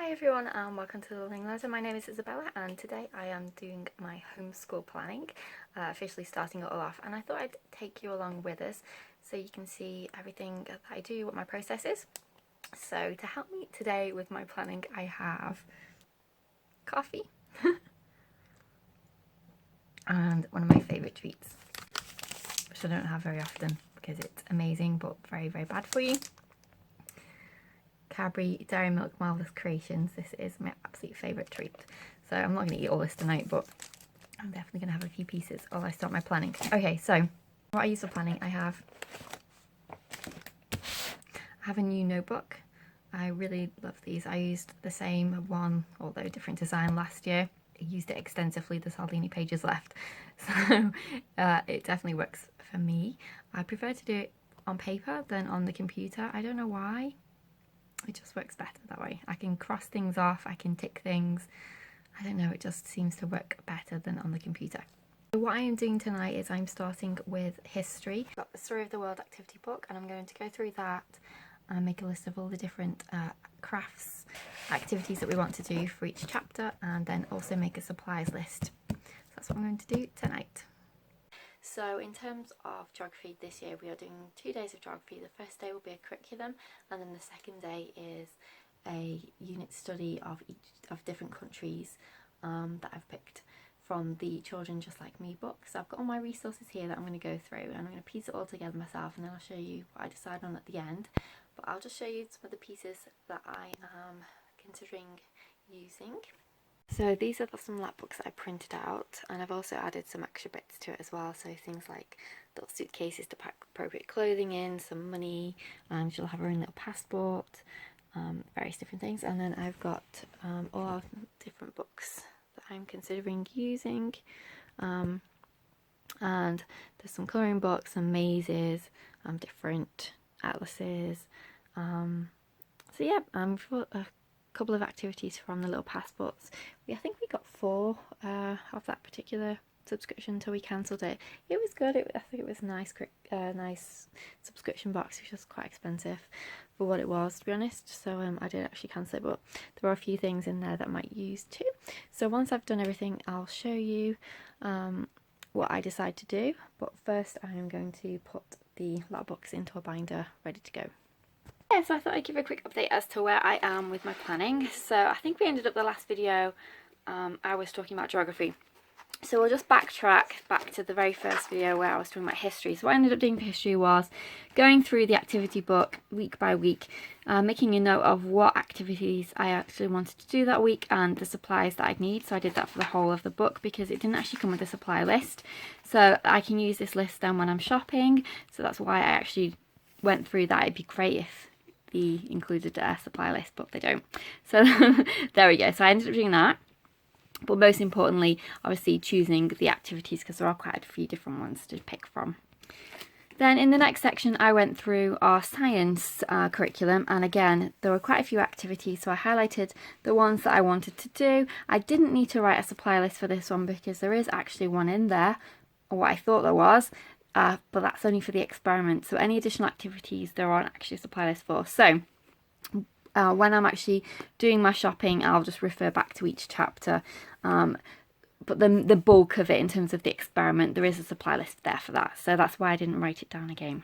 Hi everyone and welcome to the Learning Ladder. My name is Isabella and today I am doing my homeschool planning, officially starting it all off, and I thought I'd take you along with us so you can see everything that I do, what my process is. So to help me today with my planning I have coffee and one of my favourite treats, which I don't have very often because it's amazing but very bad for you. Cadbury Dairy Milk Marvellous Creations. This is my absolute favourite treat. So I'm not going to eat all this tonight, but I'm definitely going to have a few pieces while I start my planning. Okay, so what I use for planning, I have a new notebook. I really love these. I used the same one, although different design, last year. I used it extensively. There's hardly any pages left. So it definitely works for me. I prefer to do it on paper than on the computer. I don't know why. It just works better that way. I can cross things off, I can tick things. I don't know, it just seems to work better than on the computer. So what I am doing tonight is I'm starting with history. I've got the Story of the World activity book and I'm going to go through that and make a list of all the different crafts, activities that we want to do for each chapter, and then also make a supplies list. So that's what I'm going to do tonight. So in terms of geography this year, we are doing 2 days of geography. The first day will be a curriculum, and then the second day is a unit study of different countries that I've picked from the Children Just Like Me book. So I've got all my resources here that I'm going to go through, and I'm going to piece it all together myself, and then I'll show you what I decide on at the end. But I'll just show you some of the pieces that I am considering using. So these are some lap books that I printed out, and I've also added some extra bits to it as well, so things like little suitcases to pack appropriate clothing in, some money, she'll have her own little passport, various different things, and then I've got all our different books that I'm considering using, and there's some colouring books, some mazes, different atlases, so yeah, for a couple of activities from the little passports. I think we got 4 of that particular subscription until we cancelled it. It was good. I think it was a nice subscription box, which was quite expensive for what it was, to be honest. So I did actually cancel it, but there are a few things in there that I might use too. So once I've done everything, I'll show you what I decide to do. But first, I am going to put the lap books into a binder, ready to go. Yeah, so I thought I'd give a quick update as to where I am with my planning. So I think we ended up the last video, I was talking about geography. So we'll just backtrack back to the very first video where I was talking about history. So what I ended up doing for history was going through the activity book week by week, making a note of what activities I actually wanted to do that week and the supplies that I'd need. So I did that for the whole of the book because it didn't actually come with a supply list. So I can use this list then when I'm shopping. So that's why I actually went through that. It'd be great if the included a supply list, but they don't. So there we go. So I ended up doing that. But most importantly, obviously choosing the activities, because there are quite a few different ones to pick from. Then in the next section, I went through our science curriculum, and again, there were quite a few activities, so I highlighted the ones that I wanted to do. I didn't need to write a supply list for this one because there is actually one in there, or what I thought there was, but that's only for the experiment. So any additional activities there aren't actually a supply list for. So when I'm actually doing my shopping, I'll just refer back to each chapter. But the bulk of it, in terms of the experiment, there is a supply list there for that. So that's why I didn't write it down again.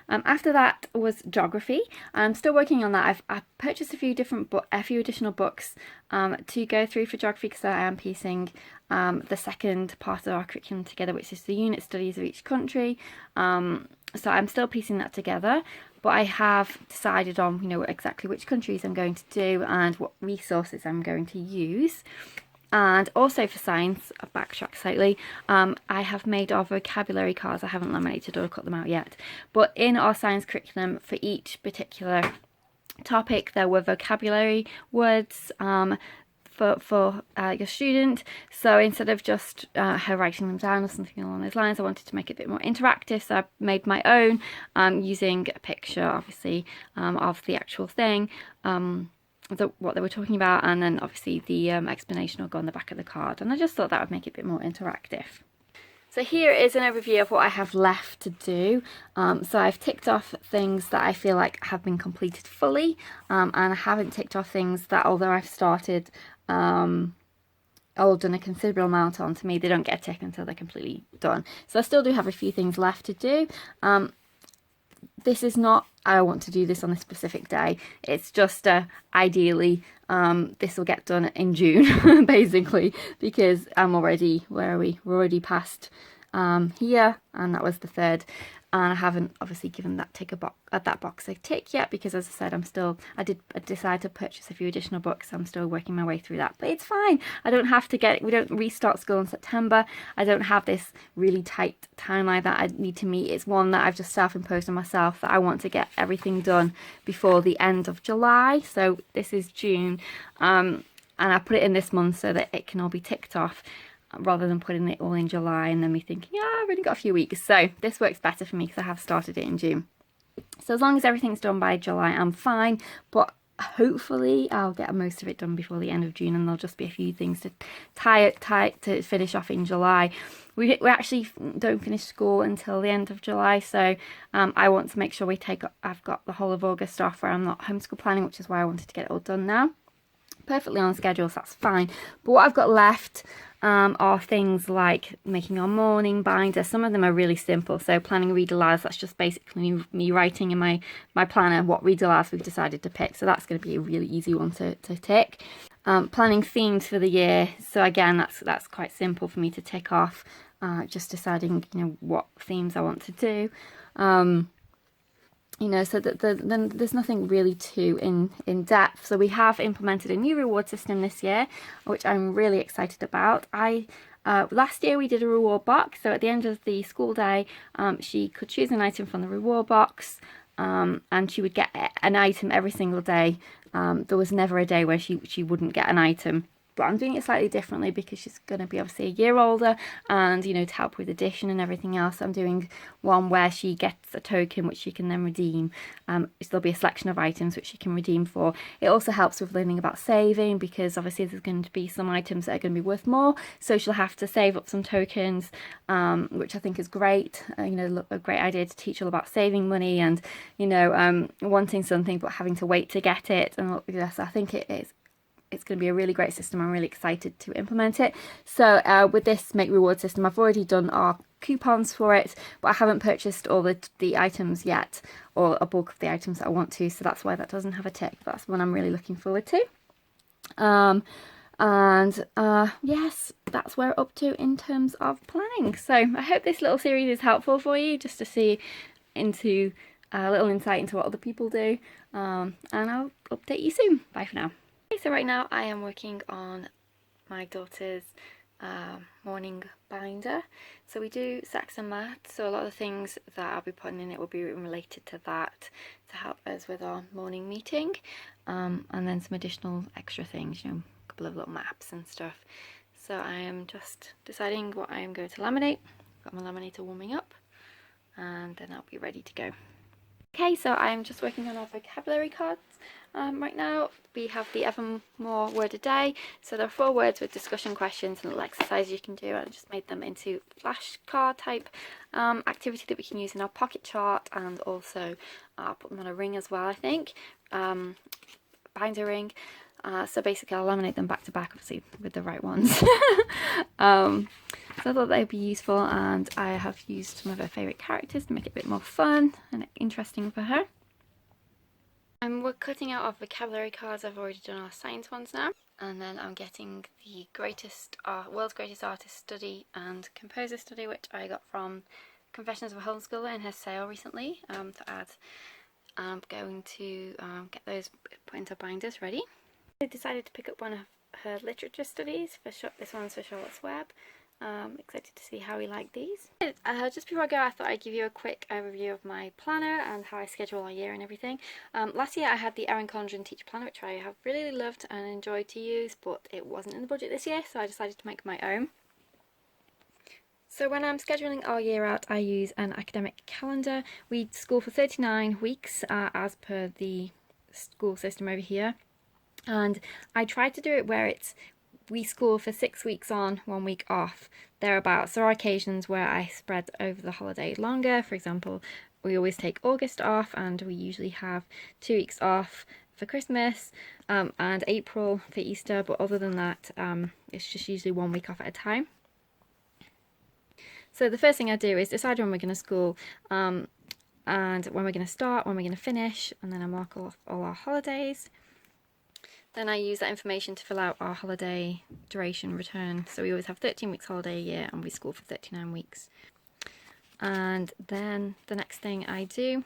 After that was geography. I'm still working on that. I've purchased a few additional books to go through for geography, because I am piecing the second part of our curriculum together, which is the unit studies of each country. So I'm still piecing that together, but I have decided on exactly which countries I'm going to do and what resources I'm going to use. And also for science, I'll backtrack slightly, I have made our vocabulary cards. I haven't laminated or cut them out yet. But in our science curriculum, for each particular topic, there were vocabulary words for your student. So instead of just her writing them down or something along those lines, I wanted to make it a bit more interactive. So I made my own using a picture, obviously, of the actual thing. What they were talking about, and then obviously the explanation will go on the back of the card, and I just thought that would make it a bit more interactive. So here is an overview of what I have left to do. So I've ticked off things that I feel like have been completed fully, and I haven't ticked off things that, although I've started or done a considerable amount on, to me they don't get a tick until they're completely done. So I still do have a few things left to do. This is not, I want to do this on a specific day. It's just ideally this will get done in June, basically, because I'm already, where are we? We're already past here, and that was the 3rd. And I haven't obviously given that that box a tick yet, because as I said, I did decide to purchase a few additional books. I'm still working my way through that, but it's fine. I don't have to we don't restart school in September. I don't have this really tight timeline that I need to meet. It's one that I've just self-imposed on myself, that I want to get everything done before the end of July. So this is June, and I put it in this month so that it can all be ticked off, rather than putting it all in July and then me thinking, yeah, I've only got a few weeks. So this works better for me because I have started it in June. So as long as everything's done by July, I'm fine, but hopefully I'll get most of it done before the end of June, and there'll just be a few things to to finish off in July. We actually don't finish school until the end of July, so I want to make sure I've got the whole of August off where I'm not homeschool planning, which is why I wanted to get it all done now. Perfectly on schedule, so that's fine. But what I've got left are things like making our morning binder. Some of them are really simple. So planning read alouds, that's just basically me writing in my planner what read alouds we've decided to pick. So that's going to be a really easy one to tick. Planning themes for the year. So again, that's quite simple for me to tick off. Just deciding, what themes I want to do. So that then there's nothing really too in depth. So we have implemented a new reward system this year, which I'm really excited about. Last year we did a reward box, so at the end of the school day, she could choose an item from the reward box, and she would get an item every single day. There was never a day where she wouldn't get an item. But I'm doing it slightly differently because she's going to be obviously a year older, and to help with addition and everything else, I'm doing one where she gets a token which she can then redeem. So there'll be a selection of items which she can redeem for. It also helps with learning about saving, because obviously there's going to be some items that are going to be worth more, so she'll have to save up some tokens, which I think is great. A great idea to teach all about saving money and wanting something but having to wait to get it. And yes, I think it's going to be a really great system. I'm really excited to implement it. So with this make reward system, I've already done our coupons for it, but I haven't purchased all the items yet, or a bulk of the items that I want to, so that's why that doesn't have a tick. That's one I'm really looking forward to. Yes, that's where we're up to in terms of planning. So I hope this little series is helpful for you, just to see into a little insight into what other people do, and I'll update you soon. Bye for now. So right now I am working on my daughter's morning binder. So we do sex and math, so a lot of the things that I'll be putting in it will be related to that, to help us with our morning meeting, and then some additional extra things, a couple of little maps and stuff. So I am just deciding what I am going to laminate. Got my laminator warming up, and then I'll be ready to go. Okay, so I'm just working on our vocabulary cards right now. We have the Evermore word a day. So there are 4 words with discussion questions and little exercises you can do. I just made them into flashcard type activity that we can use in our pocket chart, and also put them on a ring as well, I think. Binder ring. So basically I'll laminate them back to back, obviously with the right ones. So I thought they'd be useful, and I have used some of her favourite characters to make it a bit more fun and interesting for her. We're cutting out our vocabulary cards. I've already done our science ones now. And then I'm getting the World's Greatest Artist Study and Composer Study, which I got from Confessions of a Homeschooler in her sale recently, to add. I'm going to get those put into binders ready. I decided to pick up one of her literature studies. This one's for Charlotte's Web. Excited to see how we like these. Just before I go, I thought I'd give you a quick overview of my planner and how I schedule our year and everything. Last year I had the Erin Condren Teacher Planner, which I have really loved and enjoyed to use, but it wasn't in the budget this year, so I decided to make my own. So when I'm scheduling our year out, I use an academic calendar. We school for 39 weeks as per the school system over here, and I try to do it where it's we school for 6 weeks on, 1 week off, thereabouts. There are occasions where I spread over the holiday longer. For example, we always take August off, and we usually have 2 weeks off for Christmas and April for Easter, but other than that, it's just usually 1 week off at a time. So the first thing I do is decide when we're going to school, and when we're going to start, when we're going to finish, and then I mark off all our holidays. Then I use that information to fill out our holiday duration return. So we always have 13 weeks holiday a year, and we school for 39 weeks. And then the next thing I do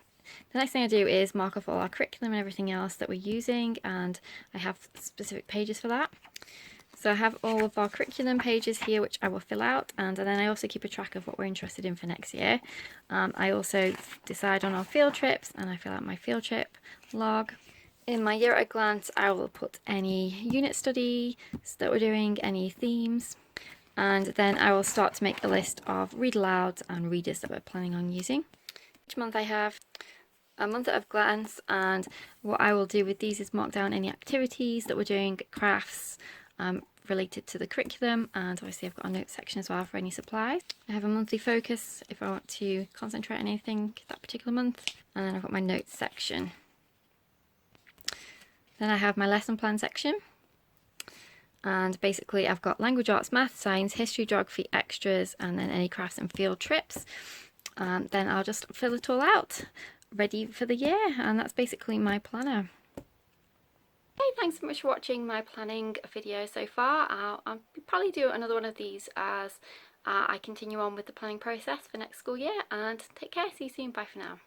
is mark off all our curriculum and everything else that we're using, and I have specific pages for that. So I have all of our curriculum pages here, which I will fill out, and then I also keep a track of what we're interested in for next year. I also decide on our field trips, and I fill out my field trip log. In my year at a glance, I will put any unit studies that we're doing, any themes, and then I will start to make a list of read alouds and readers that we're planning on using. Each month I have a month at a glance, and what I will do with these is mark down any activities that we're doing, crafts, related to the curriculum, and obviously I've got a notes section as well for any supplies. I have a monthly focus if I want to concentrate on anything that particular month, and then I've got my notes section. Then I have my lesson plan section, and basically I've got language arts, math, science, history, geography, extras, and then any crafts and field trips. Then I'll just fill it all out, ready for the year, and that's basically my planner. Okay, thanks so much for watching my planning video so far. I'll probably do another one of these as I continue on with the planning process for next school year, and take care, see you soon, bye for now.